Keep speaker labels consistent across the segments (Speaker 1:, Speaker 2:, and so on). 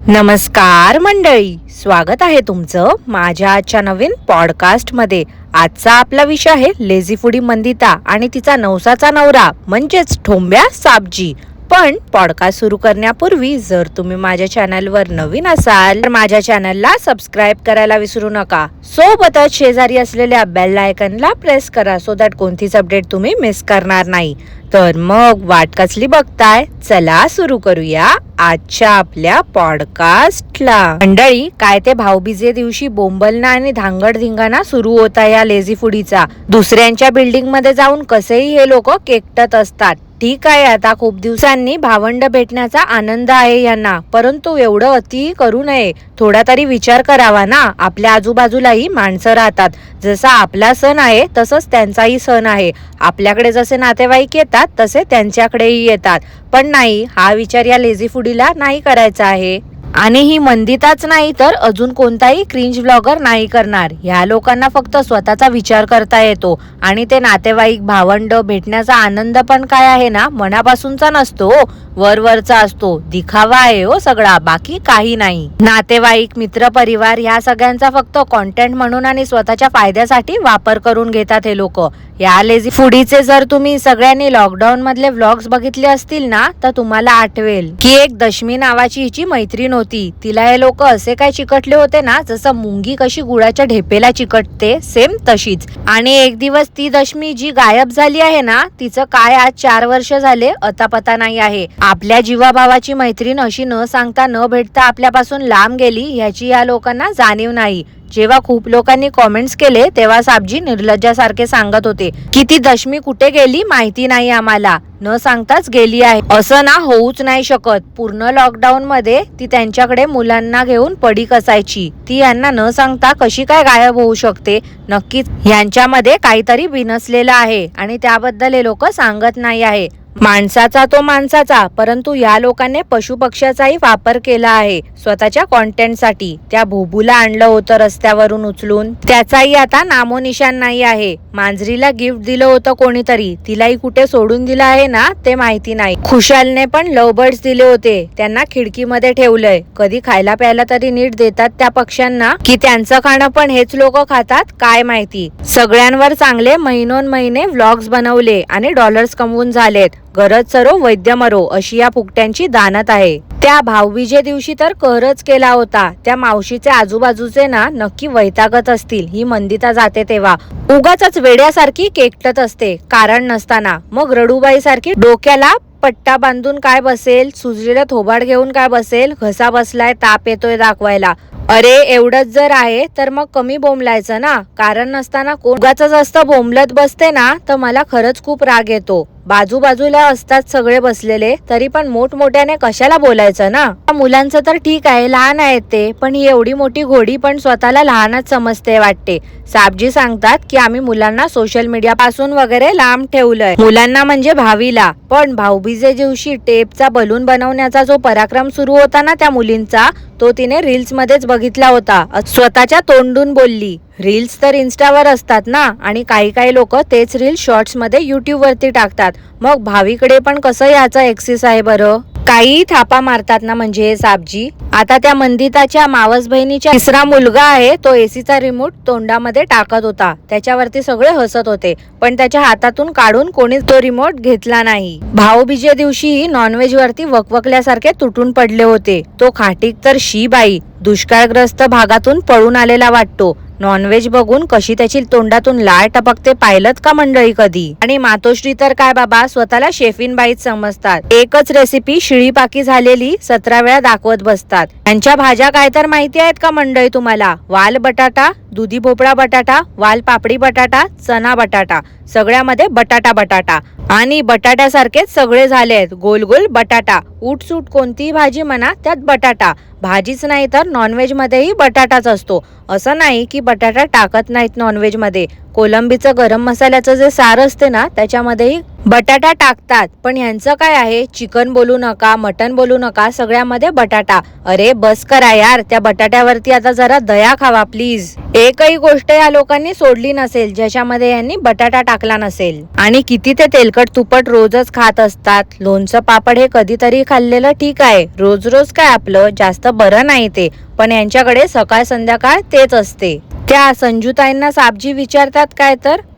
Speaker 1: नमस्कार मंडळी, स्वागत आहे तुमचं माझ्या आजच्या नवीन पॉडकास्टमध्ये। आजचा आपला विषय आहे लेझी फूडी मंदिता आणि तिचा नवसाचा नवरा म्हणजेच ठोंब्या साबजी। पण पॉडकास्ट सुरू करण्यापूर्वी जर तुम्ही माझ्या चॅनलवर नवीन असाल तर माझ्या चॅनलला सबस्क्राईब करायला विसरू नका। सोबतच शेजारी असलेल्या बेल आयकॉनला प्रेस करा सो दॅट कोणतीच अपडेट तुम्ही मिस करणार नाही। तर मग वाट कसली बघताय, चला सुरू करूया आजच्या आपल्या पॉडकास्टला। मंडळी, काय ते भाऊबीजे दिवशी बोंबलना आणि धांगड धिंगाणा सुरू होता या लेझी फूडीचा। दुसऱ्यांच्या बिल्डिंग मध्ये जाऊन कसेही हे लोक केकटत असतात। ठीक आहे, आता खूप दिवसांनी भावंड भेटण्याचा आनंद आहे यांना, परंतु एवढं अति करू नये। थोडा तरी विचार करावा ना, आपल्या आजूबाजूलाही माणसं राहतात। जसा आपला सण आहे तसंच त्यांचाही सण आहे। आपल्याकडे जसे नातेवाईक येतात तसे त्यांच्याकडेही येतात, पण नाही, हा विचार या लेझी फूडीला नाही करायचा आहे। आणि ही मंदिताच नाही तर अजून कोणताही क्रिंज व्लॉगर नाही करणार। ह्या लोकांना फक्त स्वतःचा विचार करता येतो आणि ते नातेवाईक भावंड भेटण्याचा आनंद पण काय आहे ना, मनापासूनचा नसतो, वरवरचा असतो, दिखावा आहे हो सगळा, बाकी काही नाही। नातेवाईक, मित्र परिवार ह्या सगळ्यांचा फक्त कॉन्टेंट म्हणून आणि स्वतःच्या फायद्यासाठी वापर करून घेतात हे लोक। या लेझी फूडीचे जर तुम्ही सगळ्यांनी लॉकडाऊन मधले व्लॉग्स बघितले असतील ना, तर तुम्हाला आठवेल की एक दशमी नावाची हिची मैत्रीण होती। तिला हे लोक असे काय चिकटले होते ना, जसं मुंगी कशी गुळाच्या ढेपेला चिकटते सेम तशीच। आणि एक दिवस ती दशमी जी गायब झाली आहे ना, तिचं काय आज 4 वर्ष झाले अतापता नाही आहे। आपल्या जीवाभावाची मैत्रीण अशी न सांगता न भेटता आपल्यापासून लांब गेली ह्याची या लोकांना जाणीव नाही। जेव्हा खूप लोकांनी कॉमेंट्स केले तेव्हा साबजी निर्लज्जासारखे सांगत होते की ती दशमी कुठे गेली माहिती नाही आम्हाला, न सांगताच गेली आहे। असं ना होऊच नाही शकत। पूर्ण लॉकडाऊन मध्ये ती त्यांच्याकडे मुलांना घेऊन पडीक असायची, ती यांना न सांगता कशी काय गायब होऊ शकते? नक्कीच यांच्यामध्ये काहीतरी बिनसलेलं आहे आणि त्याबद्दल हे लोक सांगत नाही आहे। माणसाचा तो माणसाचा, परंतु या लोकांनी पशु पक्ष्याचाही वापर केला आहे स्वतःच्या कॉन्टेंटसाठी। त्या भोबूला आणलं होतं रस्त्यावरून उचलून, त्याचाही आता नामोनिशान नाही आहे। मांजरीला गिफ्ट दिलं होतं कोणीतरी, तिलाही कुठे सोडून दिलं आहे ना ते माहिती नाही। खुशालने पण लव बर्ड्स दिले होते, त्यांना खिडकीमध्ये ठेवलंय। कधी खायला प्यायला तरी नीट देतात त्या पक्ष्यांना, की त्यांचं खाणं पण हेच लोक खातात काय माहिती। सगळ्यांवर चांगले महिनोन महिने व्लॉग्स बनवले आणि डॉलर्स कमवून झालेत। गरज सरो वैद्य मरो अशी या फुकट्यांची दानत आहे। त्या भाऊबीजे दिवशी तर कहरच केला होता। त्या मावशीचे आजूबाजूचे ना नक्की वैतागत असतील ही मंदिता जाते तेव्हा। उगाच वेड्यासारखी केकटत असते कारण नसताना। मग रडूबाई सारखी डोक्याला पट्टा बांधून काय बसेल, सुजलेलं थोबाड घेऊन काय बसेल, घसा बसलाय, ताप येतोय दाखवायला। अरे एवढंच जर आहे तर मग कमी बोंबलायचं ना, कारण नसताना कोणाच असतं बोंबलत बसते ना, तर मला खरंच खूप राग येतो। बाजूबाजूला असतात सगळे बसलेले तरी पण मोठमोठ्याने कशाला बोलायचं ना। मुलांचं तर ठीक आहे, लहान आहेत ते, पण ही एवढी मोठी घोडी पण स्वतःला लहानच समजते वाटते। साबजी सांगतात की आम्ही मुलांना सोशल मीडिया पासून वगैरे लांब ठेवलंय, मुलांना म्हणजे भावीला। पण भाऊबीजे दिवशी टेपचा बलून बनवण्याचा जो पराक्रम सुरू होता ना त्या मुलींचा, तो तिने रील्स मध्येच बघितला होता। स्वतःच्या तोंडून बोलली। रील्स तर इन्स्टावर असतात ना, आणि काही लोक तेच रील्स शॉर्ट्स मध्ये युट्यूब वरती टाकतात। मग भावीकडे पण कसं याचा एक्सेस आहे बरं? काही थापा मारतात ना म्हणजे साबजी। आता त्या मंदिताच्या मावस बहिणीचा तिसरा मुलगा आहे, तो एसीचा रिमोट तोंडामध्ये टाकत होता, त्याच्यावरती सगळे हसत होते, पण त्याच्या हातातून काढून कोणीच तो रिमोट घेतला नाही। भाऊबीजे दिवशी नॉनव्हेज वरती वकवकल्यासारखे तुटून पडले होते। तो खाटीक तर शी बाई, दुष्काळग्रस्त भागातून पळून आलेला वाटतो। नॉनव्हेज बघून कशी त्याची तोंडातून लाळ टपकते पाहिलत का मंडळी कधी? आणि मातोश्री तर काय बाबा, स्वतःला शेफीन बाईच समजतात। एकच रेसिपी शिळीपाकी झालेली 17 वेळा दाखवत बसतात। त्यांच्या भाज्या काय तर माहिती आहेत का मंडळी तुम्हाला? वाल बटाटा, दुधी भोपळा बटाटा, वाल पापडी बटाटा, चना बटाटा, सगळ्यामध्ये बटाटा बटाटा आणि बटाट्यासारखेच सगळे झालेत गोल गोल बटाटा। उठसूट कोणतीही भाजी म्हणा त्यात बटाटा। भाजीच नाही तर नॉनव्हेज मध्येही बटाटाच असतो। असं नाही की बटाटा टाकत नाहीत नॉनव्हेज मध्ये, कोलंबीचं गरम मसाल्याचं जे सार असते ना त्याच्यामध्येही बटाटा टाकतात. पण ह्यांचं काय आहे, चिकन बोलू नका, मटन बोलू नका, सगळ्यामध्ये बटाटा. अरे बस करा यार, त्या बटाट्यावरती आता जरा दया खावा प्लीज. एकही गोष्ट या लोकांनी सोडली नसेल ज्याच्यामध्ये यांनी बटाटा टाकला नसेल. आणि किती ते तेलकट तुपट रोजच खात असतात. लोणचं पापड हे कधीतरी खाल्लेलं ठीक आहे, रोज रोज काय आपलं जास्त बरं नाही ते, पण यांच्याकडे सकाळ संध्याकाळ तेच असते. त्या संजूताईंना साबजी विचारतात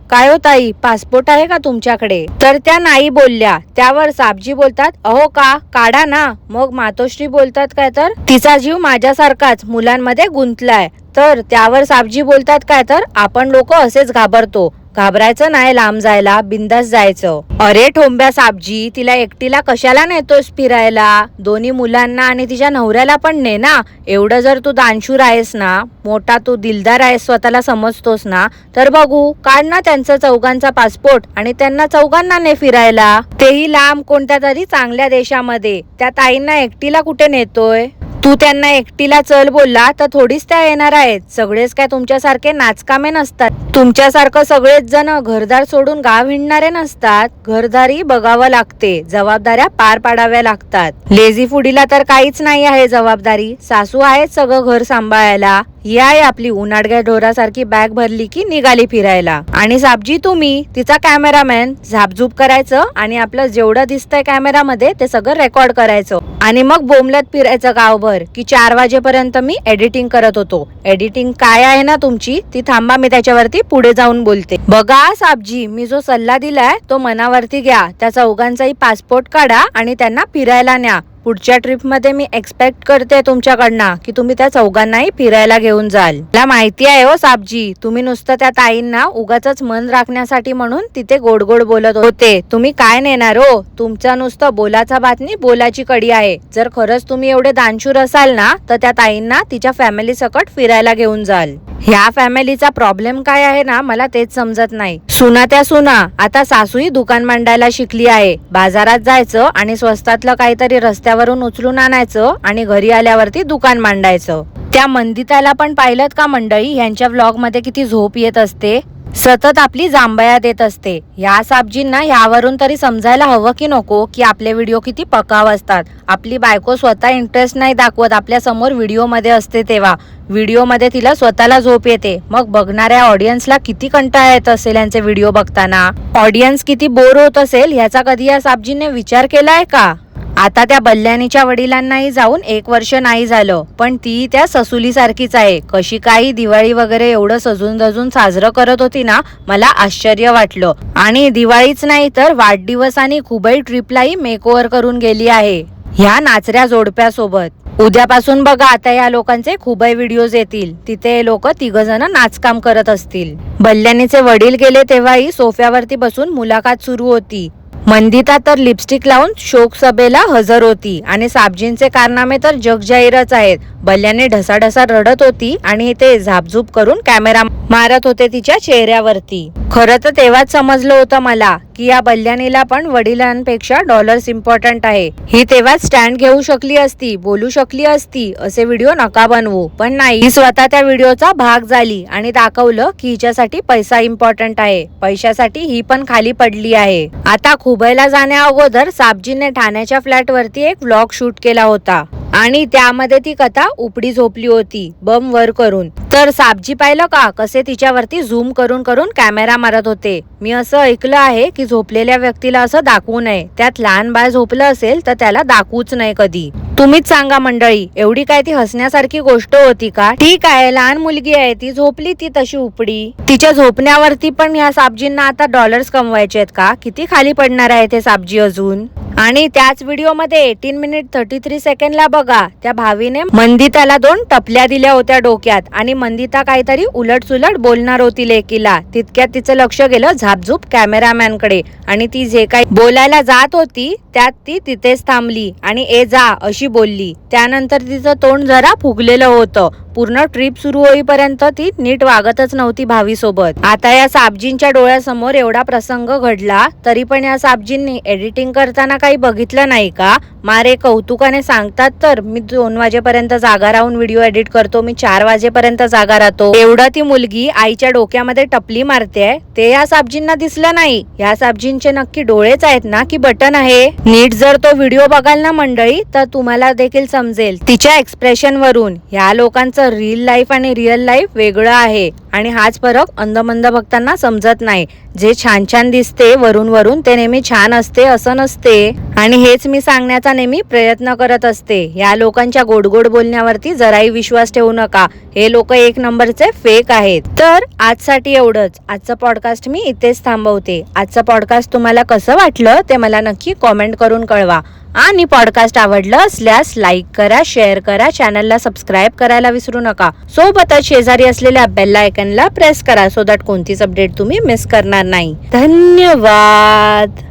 Speaker 1: काय हो ताई, पासपोर्ट आहे का तुमच्याकडे? तर त्या नाही बोलल्या. त्यावर साबजी बोलतात, अहो का काढा ना. मग मातोश्री बोलतात तिचा जीव माझ्यासारखाच मुलांमध्ये गुंतलाय. तर त्यावर साबजी बोलतात आपण लोक असेच घाबरतो, घाबरायचं नाही, लांब जायला, बिंदास जायचं. अरे ठोंब्या साबजी, तिला एकटीला कशाला नेतोस फिरायला? दोन्ही मुलांना आणि तिच्या नवऱ्याला पण ने ना. एवढं जर तू दानशूर आहेस ना, मोठा तू दिलदार आहेस, स्वतःला समजतोस ना, तर बघू काढ ना त्यांचा चौघांचा पासपोर्ट आणि त्यांना चौघांना ने फिरायला, तेही लांब कोणत्या तरी चांगल्या देशामध्ये. त्या ताईंना एकटीला कुठे नेतोय? तू त्यांना एकटीला चल बोलला तर थोडीच त्या येणार आहेत. सगळेच काय तुमच्यासारखे नाचकामे नसतात. तुमच्यासारखं सगळेच जण घरदार सोडून गाव हिंडणारे नसतात. घरदारी बघावं लागते, जबाबदाऱ्या पार पाडाव्या लागतात. लेझी फुडीला तर काहीच नाही आहे जबाबदारी. सासू आहेत सगळं घर सांभाळायला. ही आहे आपली उन्हाडग्या ढोरासारखी बॅग भरली की निघाली फिरायला. आणि साबजी तुम्ही तिचा कॅमेरामॅन, झापझूप करायचं आणि आपलं जेवढं दिसतंय कॅमेरामध्ये ते सगळं रेकॉर्ड करायचं आणि मग बोंबलत फिरायचं गावभर की 4 वाजेपर्यंत मी एडिटिंग करत होतो. एडिटिंग काय आहे ना तुमची ती थांबा, मी त्याच्यावरती पुढे जाऊन बोलते. बघा साबजी, मी जो सल्ला दिलाय तो मनावरती घ्या. त्या चौघांचाही पासपोर्ट काढा आणि त्यांना फिरायला न्या. पुढच्या ट्रिप मध्ये मी एक्सपेक्ट करते तुमच्याकडनं की तुम्ही त्या चौघांनाही फिरायला घेऊन जाल. मला माहिती आहे हो साबजी, तुम्ही नुसतं त्या ताईंना उगाच मन राखण्यासाठी म्हणून तिथे गोड गोड बोलत होते. तुम्ही काय नेणार हो? तुमचं नुसतं बोलाचा बातमी बोलाची कडी आहे. जर खरंच तुम्ही एवढे दानशूर असाल ना तर त्या ताईंना तिच्या फॅमिली सकट फिरायला घेऊन जाल. ह्या फॅमिलीचा प्रॉब्लेम काय आहे ना मला तेच समजत नाही. सुना त्या सुना, आता सासूही दुकान मांडायला शिकली आहे. बाजारात जायचं आणि स्वस्तातलं काहीतरी रस्त्यावरून उचलून आणायचं आणि घरी आल्यावरती दुकान मांडायचं. त्या मंदिताला पण पाहिलं का मंडळी, ह्यांच्या व्लॉग मध्ये किती झोप येत असते, सतत आपली जांभया देत असते. ह्या साबजींना ह्यावरून तरी समजायला हवं की नको की आपले व्हिडिओ किती पकाव असतात. आपली बायको स्वतः इंटरेस्ट नाही दाखवत आपल्या समोर व्हिडिओ मध्ये असते तेव्हा. व्हिडिओ मध्ये तिला स्वतःला झोप येते. मग बघणाऱ्या ऑडियन्सला किती कंटाळा येत असेल यांचे व्हिडिओ बघताना. ऑडियन्स किती बोर होत असेल ह्याचा कधी या साबजीने विचार केलाय का? आता त्या बल्ल्यानीच्या वडिलांनाही जाऊन 1 वर्ष नाही झालं, पण ती त्या ससुली सारखीच आहे. कशी काही दिवाळी वगैरे एवढं सजून धजून साजरं करत होती ना, मला आश्चर्य वाटलं. आणि दिवाळीच नाही तर वाढदिवस आणि खुबई ट्रिपलाही मेकओव्हर करून गेली आहे ह्या नाचऱ्या जोडप्यासोबत. उद्यापासून बघा आता या लोकांचे खुबई व्हिडिओज येतील, तिथे लोक 3 जण नाचकाम करत असतील. बल्ल्यानीचे वडील गेले तेव्हाही सोफ्यावरती बसून मुलाखत सुरू होती. मंदिता तर लिपस्टिक लावून शोक सभेला हजर होती आणि साबजींचे कारनामे तर जगजाहीरच आहेत. बल्ल्याने ढसाढसा रडत होती आणि ते झापझूप करून कॅमेरा मारत होते तिच्या चेहऱ्यावरती. खरं तर तेव्हाच समजलं होतं मला की या बल्ल्यानीला पण वडिलांपेक्षा डॉलर्स इम्पॉर्टंट आहे. ही तेव्हाच स्टँड घेऊ शकली असती, बोलू शकली असती, असे व्हिडिओ नका बनवू. पण नाही, ही स्वतः त्या व्हिडिओचा भाग झाली आणि दाखवलं की हिच्यासाठी पैसा इम्पॉर्टंट आहे. पैशासाठी ही पण खाली पडली आहे. आता खुबईला जाण्या अगोदर साबजीने ठाण्याच्या फ्लॅट वरती एक व्लॉग शूट केला होता आणि त्यामध्ये ती कथा उपडी झोपली होती बम वर करून. तर साबजी पाहिलं का कसे तिच्यावरती झूम करून करून कॅमेरा मारत होते. मी असं ऐकलं आहे की झोपलेल्या व्यक्तीला असं दाखवू नये, त्यात लहान बाळ झोपलं असेल तर त्याला दाखवूच नाही कधी. तुम्हीच सांगा मंडळी, एवढी काय ती हसण्यासारखी गोष्ट होती का? ठीक आहे, लहान मुलगी आहे ती, झोपली ती तशी उपडी. तिच्या झोपण्यावरती पण ह्या साबजींना आता डॉलर्स कमवायचे आहेत का? किती खाली पडणार आहे ते साबजी अजून. आणि त्याच व्हिडिओ मध्ये 18 मिनिट 33 सेकंडला बघा त्या भावीने मंदिताला 2 टपल्या दिल्या होत्या डोक्यात आणि मंदिता काहीतरी उलट सुलट बोलणार होती लेकीला. तितक्यात तिचं लक्ष गेलं झापझूप कॅमेरामॅन कडे आणि ती जे काही बोलायला जात होती त्यात ती तिथेच थांबली आणि ए जा अशी बोलली. त्यानंतर तिचं तोंड जरा फुगलेलं होतं. पूर्ण ट्रिप सुरू होईपर्यंत ती नीट वागतच नव्हती भावीसोबत. आता या साबजींच्या डोळ्यासमोर एवढा प्रसंग घडला तरी पण या साबजींनी एडिटिंग करताना काही बघितलं नाही का? मारे कौतुकाने सांगतात तर मी 2 वाजेपर्यंत जागा राहून व्हिडिओ एडिट करतो, मी 4 वाजेपर्यंत जागा राहतो. एवढं ती मुलगी आईच्या डोक्यामध्ये टपली मारते ते या साबजींना दिसलं नाही. या साबजींचे नक्की डोळेच आहेत ना की बटन आहे? नीट जर तो व्हिडिओ बघाल ना मंडळी तर तुम्हाला देखील समजेल तिच्या एक्सप्रेशन वरून ह्या लोकांचं रिअल लाईफ आणि रिअल लाईफ वेगळं आहे आणि हाच फरक अंधमंद भक्तांना समजत नाही. जे छान छान दिसते वरून वरून ते नेहमी छान असते असं नसते आणि हेच मी सांगण्याचा नेहमी प्रयत्न करत असते. या लोकांच्या गोड गोड बोलण्यावरती जराही विश्वास ठेवू नका. हे लोक 1 नंबरचे फेक आहेत. तर आजसाठी एवढंच. आजचं पॉडकास्ट मी इथेच थांबवते. आजचं पॉडकास्ट तुम्हाला कसं वाटलं ते मला नक्की कॉमेंट करून कळवा आणि पॉडकास्ट आवडलं असल्यास लाईक करा, शेअर करा, चॅनलला सबस्क्राईब करायला विसरू नका. सोबतच शेजारी असलेल्या बेल आयकॉनला प्रेस करा सो दॅट कोणतीच अपडेट तुम्ही मिस करणार नाही. धन्यवाद.